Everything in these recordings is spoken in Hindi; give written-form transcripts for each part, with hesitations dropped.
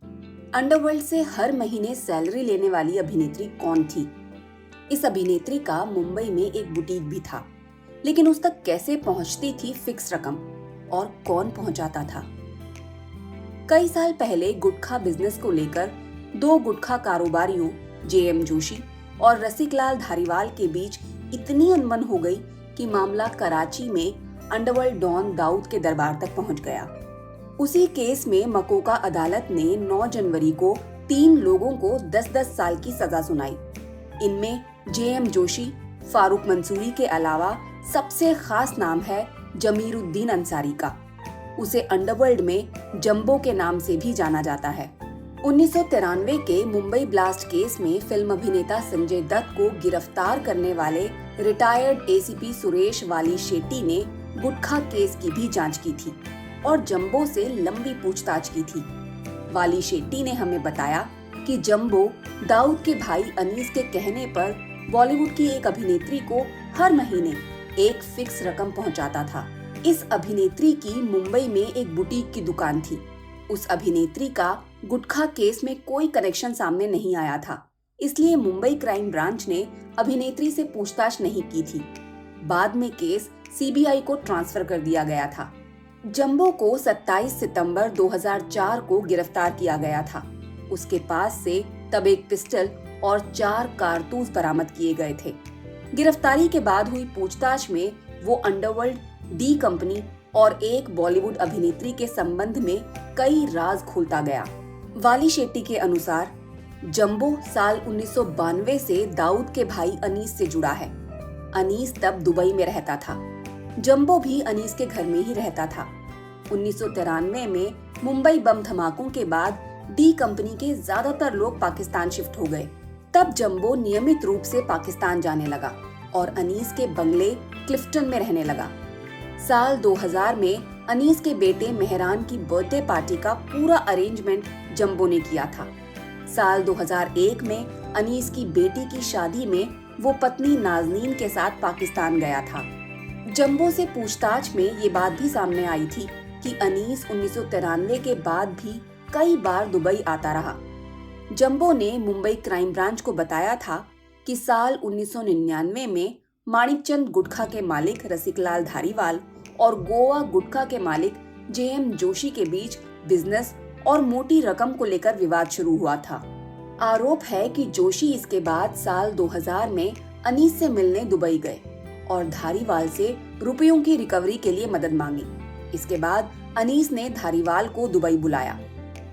अंडरवर्ल्ड से हर महीने सैलरी लेने वाली अभिनेत्री कौन थी? इस अभिनेत्री का मुंबई में एक बुटीक भी था, लेकिन उस तक कैसे पहुंचती थी फिक्स रकम और कौन पहुंचाता था? कई साल पहले गुटखा बिजनेस को लेकर दो गुटखा कारोबारियों जेएम जोशी और रसिकलाल धारीवाल के बीच इतनी अनबन हो गई कि मामला कराची में अंडरवर्ल्ड डॉन दाऊद के दरबार तक पहुंच गया। उसी केस में मकोका अदालत ने 9 जनवरी को 3 लोगों को 10-10 साल की सजा सुनाई। इनमें जेएम जोशी, फारूक मंसूरी के अलावा सबसे खास नाम है जमीरुद्दीन अंसारी का। उसे अंडरवर्ल्ड में जंबो के नाम से भी जाना जाता है। 1993 के मुंबई ब्लास्ट केस में फिल्म अभिनेता संजय दत्त को गिरफ्तार करने वाले रिटायर्ड एसीपी सुरेश वाली शेट्टी ने गुटखा केस की भी जांच की थी और जंबो से लंबी पूछताछ की थी। वाली शेट्टी ने हमें बताया कि जंबो दाऊद के भाई अनीस के कहने पर बॉलीवुड की एक अभिनेत्री को हर महीने एक फिक्स रकम पहुंचाता था। इस अभिनेत्री की मुंबई में एक बुटीक की दुकान थी। उस अभिनेत्री का गुटखा केस में कोई कनेक्शन सामने नहीं आया था, इसलिए मुंबई क्राइम ब्रांच ने अभिनेत्री से पूछताछ नहीं की थी। बाद में केस सीबीआई को ट्रांसफर कर दिया गया था। जंबो को 27 सितंबर 2004 को गिरफ्तार किया गया था। उसके पास से तब एक पिस्टल और 4 कारतूस बरामद किए गए थे। गिरफ्तारी के बाद हुई पूछताछ में वो अंडरवर्ल्ड, डी कंपनी और एक बॉलीवुड अभिनेत्री के संबंध में कई राज खोलता गया। वाली शेट्टी के अनुसार जंबो साल 1992 से दाऊद के भाई अनीस से जुड़ा है। अनीस तब दुबई में रहता था। जंबो भी अनीस के घर में ही रहता था। 1993 में मुंबई बम धमाकों के बाद डी कंपनी के ज्यादातर लोग पाकिस्तान शिफ्ट हो गए। तब जंबो नियमित रूप से पाकिस्तान जाने लगा और अनीस के बंगले क्लिफ्टन में रहने लगा। साल 2000 में अनीस के बेटे मेहरान की बर्थडे पार्टी का पूरा अरेंजमेंट जंबो ने किया था। साल 2001 में अनीस की बेटी की शादी में वो पत्नी नाजनीन के साथ पाकिस्तान गया था। जंबो से पूछताछ में ये बात भी सामने आई थी कि अनीस 1993 के बाद भी कई बार दुबई आता रहा। जंबो ने मुंबई क्राइम ब्रांच को बताया था कि साल 1999 में माणिकचंद गुटखा के मालिक रसिकलाल धारीवाल और गोवा गुटखा के मालिक जेएम जोशी के बीच बिजनेस और मोटी रकम को लेकर विवाद शुरू हुआ था। आरोप है कि जोशी इसके बाद साल 2000 में अनीस से मिलने दुबई गए और धारीवाल से रुपयों की रिकवरी के लिए मदद मांगी। इसके बाद अनीस ने धारीवाल को दुबई बुलाया।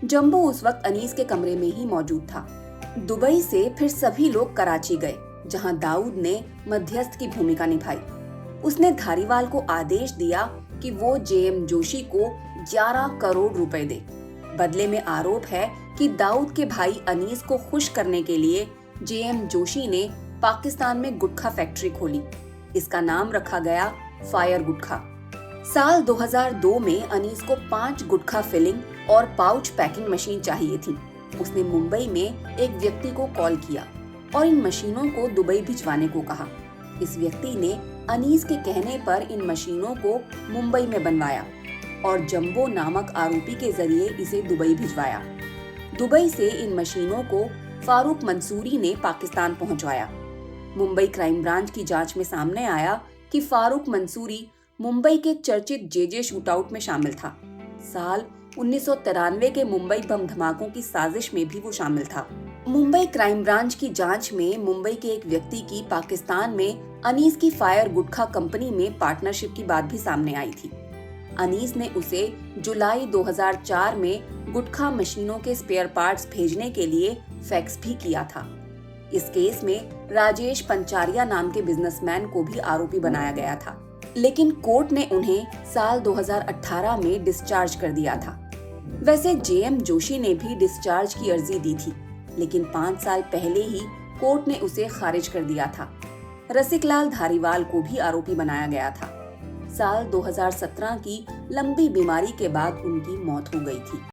जंबो उस वक्त अनीस के कमरे में ही मौजूद था। दुबई से फिर सभी लोग कराची गए, जहां दाऊद ने मध्यस्थ की भूमिका निभाई। उसने धारीवाल को आदेश दिया कि वो जेएम जोशी को 11 करोड़ रुपए दे। बदले में आरोप है कि दाऊद के भाई अनीस को खुश करने के लिए जेएम जोशी ने पाकिस्तान में गुटखा फैक्ट्री खोली। इसका नाम रखा गया फायर गुटखा। साल 2002 में अनीस को 5 गुटखा फिलिंग और पाउच पैकिंग मशीन चाहिए थी। उसने मुंबई में एक व्यक्ति को कॉल किया और इन मशीनों को दुबई भिजवाने को कहा। इस व्यक्ति ने अनीस के कहने पर इन मशीनों को मुंबई में बनवाया और जंबो नामक आरोपी के जरिए इसे दुबई भिजवाया। दुबई से इन मशीनों को फारूक मंसूरी ने पाकिस्तान पहुंचाया। मुंबई क्राइम ब्रांच की जांच में सामने आया कि फारूक मंसूरी मुंबई के चर्चित जेजे शूटआउट में शामिल था। साल 1993 के मुंबई बम धमाकों की साजिश में भी वो शामिल था। मुंबई क्राइम ब्रांच की जांच में मुंबई के एक व्यक्ति की पाकिस्तान में अनीस की फायर गुटखा कंपनी में पार्टनरशिप की बात भी सामने आई थी। अनीस ने उसे जुलाई 2004 में गुटखा मशीनों के स्पेयर पार्ट्स भेजने के लिए फैक्स भी किया था। इस केस में राजेश पंचारिया नाम के बिजनेसमैन को भी आरोपी बनाया गया था, लेकिन कोर्ट ने उन्हें साल 2018 में डिस्चार्ज कर दिया था। वैसे जेएम जोशी ने भी डिस्चार्ज की अर्जी दी थी, लेकिन 5 साल पहले ही कोर्ट ने उसे खारिज कर दिया था। रसिकलाल धारीवाल को भी आरोपी बनाया गया था। साल 2017 की लंबी बीमारी के बाद उनकी मौत हो गई थी।